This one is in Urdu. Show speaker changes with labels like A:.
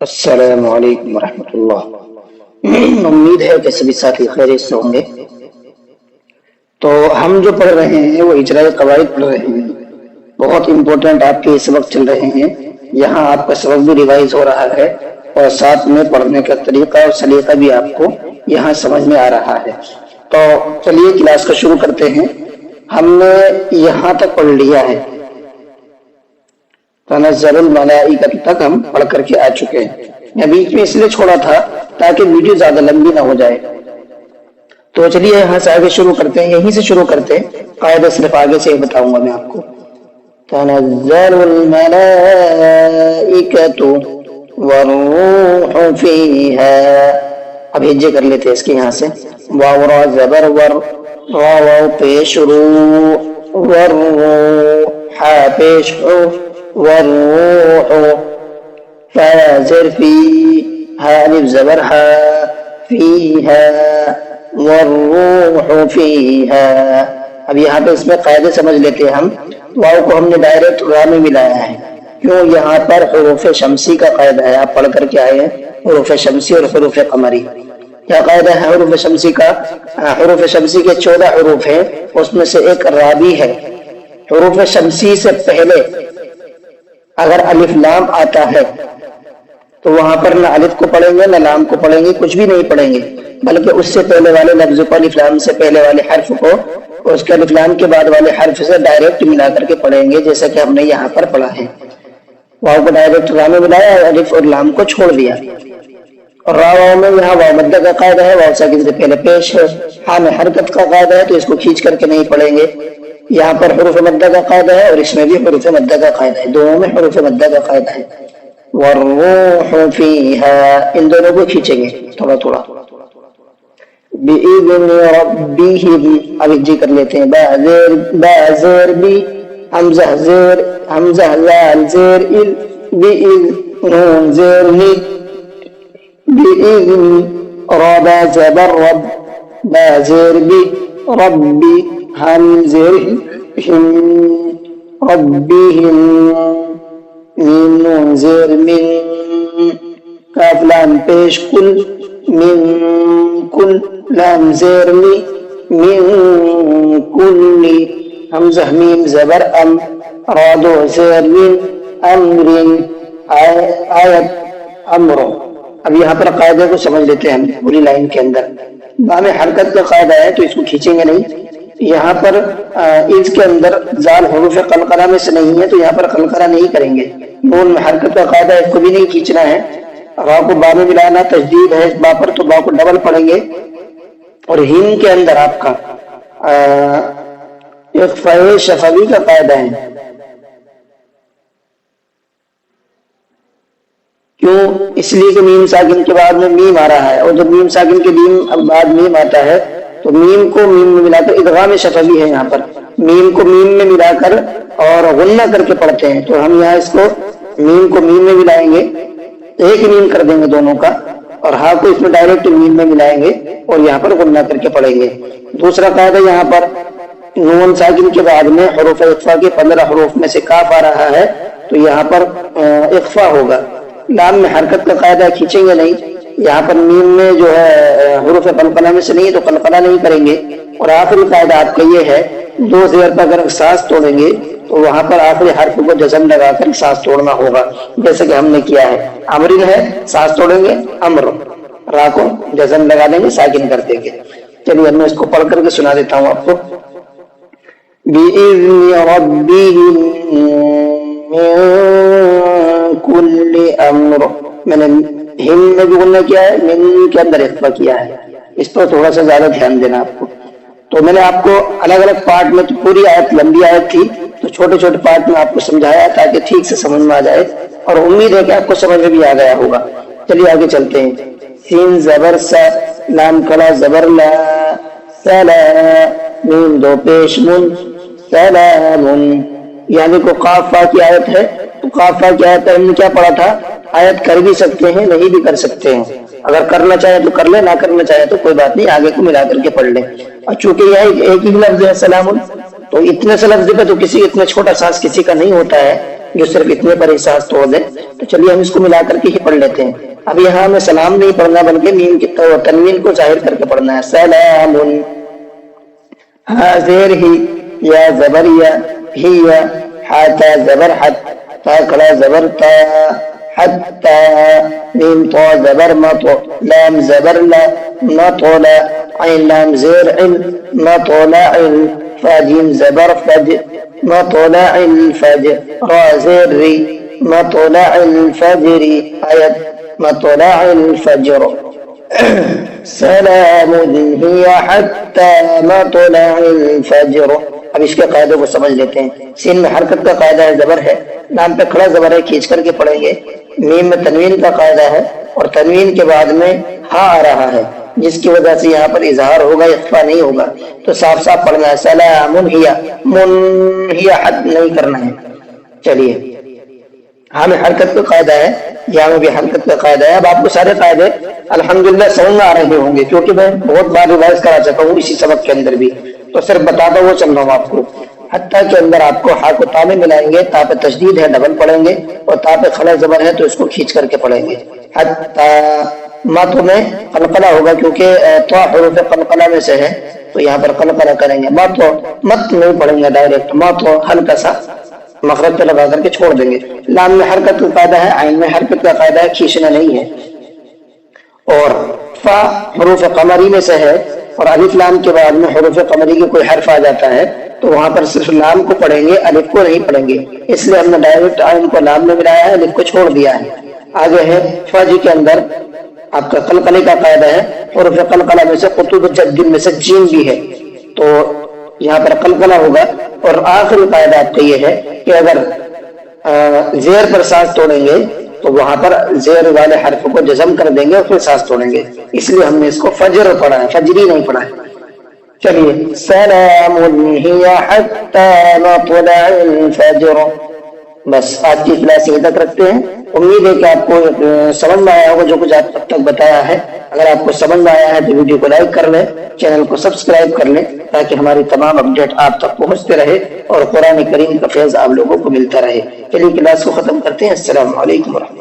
A: السلام علیکم ورحمۃ اللہ۔ امید ہے کہ سبھی ساتھی خیریت سے ہوں گے۔ تو ہم جو پڑھ رہے ہیں وہ اجراء قواعد پڑھ رہے ہیں، بہت امپورٹنٹ آپ کے سبق چل رہے ہیں۔ یہاں آپ کا سبق بھی ریوائز ہو رہا ہے اور ساتھ میں پڑھنے کا طریقہ اور سلیقہ بھی آپ کو یہاں سمجھ میں آ رہا ہے۔ تو چلیے کلاس کا شروع کرتے ہیں۔ ہم نے یہاں تک پڑھ لیا ہے، تنزل الملائکۃ تک ہم پڑھ کر کے آ چکے ہیں۔ میں بیچ میں اس لیے چھوڑا تھا تاکہ ویڈیو زیادہ لمبی نہ ہو جائے۔ تو چلیے یہاں سے آگے شروع کرتے ہیں، یہیں سے شروع کرتے ہیں۔ قاعدہ صرف آگے سے بتاؤں گا میں آپ کو۔ تنزل الملائکۃ والروح فیہا، اب ہجے کر لیتے ہیں اس کے یہاں سے۔ واو را زبر ور، واو پیش رو، والروح پیش رو، والروح فا زر فی، ہا الف زبر ہا، فیہا والروح فیہا۔ اب یہاں پہ اس میں قاعدے سمجھ لیتے ہیں ہم۔ واو کو ہم نے ڈائریکٹ را میں ملایا ہے، کیوں؟ یہاں پر حروف شمسی کا قاعدہ ہے، آپ پڑھ کر کے آئے ہیں حروف شمسی اور حروف قمری۔ کیا قاعدہ ہے حروف شمسی کا؟ حروف شمسی کے 14 حروف ہیں، اس میں سے ایک را بھی ہے۔ حروف شمسی سے پہلے اگر الف لام آتا ہے تو وہاں پر نہ الف کو پڑھیں گے نہ لام کو پڑھیں گے، کچھ بھی نہیں پڑھیں گے، بلکہ اس سے پہلے والے لفظ کو، الف لام سے پہلے والے حرف کو اس کے الف لام کے بعد والے حرف سے ڈائریکٹ ملا کر کے پڑھیں گے، جیسا کہ ہم نے یہاں پر پڑھا ہے۔ واو کو ڈائریکٹ را میں ملایا اور الف اور لام کو چھوڑ دیا۔ اور را واو میں یہاں واو مدہ کا قاعدہ ہے، واو ساکن سے پہلے پیش ہے۔ ہاں میں حرکت کا قاعدہ ہے تو اس کو کھینچ کر کے نہیں پڑھیں گے۔ یہاں پر حروف مدہ کا قاعدہ ہے اور اس میں بھی حروف مدہ کا قاعدہ ہے، دونوں میں حروف مدہ کا قاعدہ ہے۔ والروح فیہا، ان دونوں کو کھینچیں گے تھوڑا تھوڑا۔ بِإِذْنِ رَبِّهِمْ، اب جی کر لیتے ہیں۔ با زیر بی، حمزہ زیر، حمزہ لال زیر ال، بِإِذْ نون زیر نی، بِإِذْنِ رَبَا زبر رب، با زیر بی، ربی ہم زیر ہم، ربهم، میم نون زیر من، کاف لام پیش کل، من کل، لام زیر لی، من کلی، حمزہ میم زبر ام، رادو زیر من، امر، آیت امر۔ اب یہاں پر قاعدے کو سمجھ لیتے ہیں ہم پوری لائن کے اندر۔ با میں حرکت کا قاعدہ ہے تو اس کو کھینچیں گے نہیں۔ یہاں پر اس کے اندر زال حروف قلقلہ میں سے نہیں ہے تو یہاں پر قلقلہ نہیں کریں گے۔ نون میں حرکت کا قاعدہ ہے، اس کو بھی نہیں کھینچنا ہے۔ را کو با میں ملانا، تجدید ہے اس با پر تو با کو ڈبل پڑھیں گے۔ اور ہند کے اندر آپ کا اخفاء شفوی کا قاعدہ ہے، کیوں؟ اس لیے کہ میم ساکن کے بعد میں میم آ رہا ہے، اور جب میم ساکن کے بعد میم آتا ہے تو میم کو میم میں ملا کر ادغام شفوی ہے، یہاں پر میم کو میم میں ملا کر اور غنہ کر کے پڑھتے ہیں، تو ہم یہاں اس کو میم کو میم میں ملائیں گے، ایک ہی میم کر دیں گے دونوں کا، اور ہا کو اس میں ڈائریکٹ میم میں ملائیں گے اور یہاں پر غنہ کر کے پڑھیں گے۔ دوسرا قاعدہ یہاں پر نون ساکن کے بعد میں حروف اخفا کے 15 حروف میں سے کاف آ رہا ہے تو یہاں پر اخفا ہوگا۔ لام میں حرکت کا قاعدہ کھینچیں گے نہیں، یہاں پر میم میں جو ہے حروف قلقلہ میں سے نہیں تو قلقلہ نہیں کریں گے۔ اور آخری قاعدہ آپ کا یہ ہے، دو زیر پر اگر سانس توڑیں گے تو وہاں پر آخری حرف کو جزم لگا کر سانس توڑنا ہوگا، جیسے کہ ہم نے کیا ہے۔ امرن ہے، سانس توڑیں گے، امر، را کو جزم لگا دیں گے، ساکن کر دیں گے۔ چلیے میں اس کو پڑھ کر کے سنا دیتا ہوں آپ کو۔ بِإِذْنِ رَبِّهِمْ مِنْ كُلِّ أَمْرٍ، میں نے ہم میں بھی غنہ کیا ہے، من کے اندر اخفا کیا ہے، اس پر تھوڑا سا زیادہ دھیان دینا آپ کو۔ تو میں نے آپ کو الگ الگ پارٹ میں، تو پوری آیت لمبی آیت تھی تو چھوٹے چھوٹے پارٹ میں آپ کو سمجھایا تاکہ ٹھیک سے سمجھ میں آ جائے، اور امید ہے کہ آپ کو سمجھ میں بھی آ گیا ہوگا۔ چلیے آگے چلتے ہیں۔ سین زبر سا، لام کھڑا زبر لا، سلا، میم دو پیش من، سلام، یعنی کو قاف فا کی آیت ہے تو قاف فا کی آیت ہم نے کیا پڑھا تھا؟ آیت کر بھی سکتے ہیں، نہیں بھی کر سکتے ہیں، اگر کرنا چاہے تو کر لیں، نہ کرنا چاہے تو کوئی بات نہیں، آگے کو ملا کر کے پڑھ لیں۔ اور چونکہ یہ ایک ہی لفظ ہے سلام، تو اتنے سے لفظ پہ تو کسی اتنا چھوٹا سانس کسی کا نہیں ہوتا ہے، جو صرف اتنے پر احساس توڑ دے. تو چلیے ہم اس کو ملا کر کے ہی پڑھ لیتے ہیں. اب یہاں ہمیں سلام نہیں پڑھنا بلکہ میم کی تنوین کو ظاہر کر کے پڑھنا ہے. سلام ہا زیر ہی یا زبر یا ہی یا ہا تا زبر حت تا کھڑا زبر تا حتا میم تو زبر مطو لام زبر لا مطولا عین لام زیر عل مطولا عل فاجیم زبر فج مطلع الفجر را زیر ری مطلع الفجر آیت مطلع الفجر سلام هي حتى مطلع الفجر. اب اس کے قاعدے کو سمجھ لیتے ہیں. سین میں حرکت کا قاعدہ ہے زبر ہے, لام پہ کھڑا زبر ہے کھینچ کر کے پڑھیں گے. میم میں تنوین کا قاعدہ ہے اور تنوین کے بعد میں ہا آ رہا ہے جس کی وجہ سے یہاں پر اظہار ہوگا, اخفا نہیں ہوگا. تو صاف صاف پڑھنا ہے سلام ہی منہیا حد نہیں کرنا ہے. چلیے ہاں میں حرکت کا قاعدہ ہے, یہاں میں بھی حرکت کا قاعدہ ہے. اب آپ کو سارے قاعدے الحمدللہ سمجھ میں آ رہے ہوں گے کیونکہ میں بہت بار ریوائز کرا چکا ہوں اسی سبق کے اندر بھی, تو صرف بتاتا ہوا چل رہا ہوں آپ کو. حتیٰ کے اندر آپ کو ہا کو تا میں ملائیں گے, تا پہ تشدید ہے ڈبل پڑھیں گے, اور تا پہ کھڑا زبر ہے تو اس کو کھینچ کر کے پڑھیں گے. حتیٰ مت میں قلقلہ ہوگا کیونکہ تو حروف قلقلہ میں سے ہے تو یہاں پر قلقلہ کریں گے. مت نہیں پڑھیں گے ڈائریکٹ, مت ہلکا سا مخرج پہ لگا کر کے چھوڑ دیں گے. لام میں حرکت کا قاعدہ ہے, عین میں حرکت کا قاعدہ ہے, کھینچنا نہیں ہے. اور فا حروف قمری میں سے ہے اور الف لام کے بعد میں حروف قمری کی کوئی حرف آ جاتا ہے تو وہاں پر صرف لام کو پڑھیں گے, الف کو نہیں پڑھیں گے. اس لیے ہم نے ڈائریکٹ عین کو لام میں ملایا ہے, الف کو چھوڑ دیا ہے. آگے ہے فاجی کے اندر آپ کا قلقلے کا قاعدہ ہے, حروف قلقلہ میں سے قطب جد میں سے جیم بھی ہے تو یہاں پر قلقلہ ہوگا. اور آخری قاعدہ آپ کا یہ ہے کہ اگر زیر پر سانس توڑیں گے تو وہاں پر زیر والے حرف کو جزم کر دیں گے اور پھر سانس توڑیں گے. اس لیے ہم نے اس کو فجر پڑھا ہے, فجری نہیں پڑھا ہے. چلیے سلام ہی حتی مطلع الفجر. بس آج کی کلاس یہاں تک رکھتے ہیں. امید ہے کہ آپ کو سمجھ میں آیا ہوگا جو کچھ اب تک بتایا ہے. اگر آپ کو سمجھ میں آیا ہے تو ویڈیو کو لائک کر لیں, چینل کو سبسکرائب کر لیں تاکہ ہماری تمام اپڈیٹ آپ تک پہنچتے رہے اور قرآن کریم کا فیض آپ لوگوں کو ملتا رہے. چلیے کلاس کو ختم کرتے ہیں. السلام علیکم ورحمۃ اللہ.